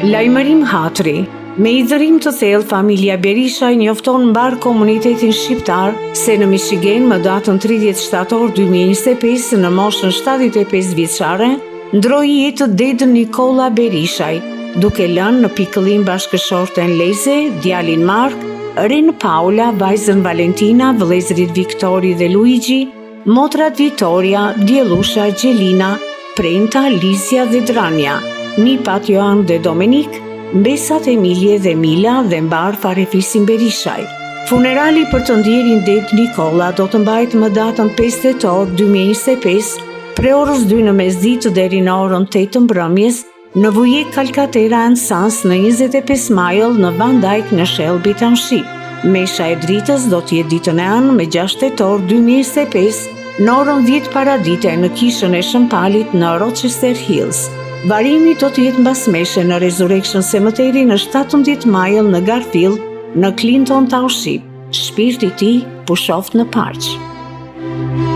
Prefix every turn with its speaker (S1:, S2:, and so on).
S1: Lajmërim Hatri. Me i dhërim të thellë, familja Berishaj njofton mbar komunitetin shqiptar se në Michigan më datën 30 shtator 2025 në moshën 75 vjeçare ndroi jetë dedën Nikola Berishaj, duke lënë në pikëllim bashkëshorten Leze, djalin Mark, rinë Paula, vajzën Valentina, vëllezërit Viktori dhe Luigi, motrat Vitoria, djelusha Gjelina, prenta Lizia dhe Drania, nipat Joan dhe Dominik, mbesat Emilie dhe Mila dhe mbar farefisin Berishaj. Funerali për të ndjerin det Nikola do të mbahet më datën 5 tetor 2025, pre orës 2 në mesditë deri në orën 8 mbrëmjes, në Vuje Kalkatera and Sons në 25 Mile në Van Dyke në Shelby Township. Mesha e dritës do të jetë ditën e anë me 6 tetor 2025 në orën 10 paradite në kishën e Shëmpalit në Rochester Hills. Varimi do të jetë mbasmeshe në Resurrection Cemetery në 17 Mile në Garfield në Clinton Township. Shpirti i tij pushoft në paqë.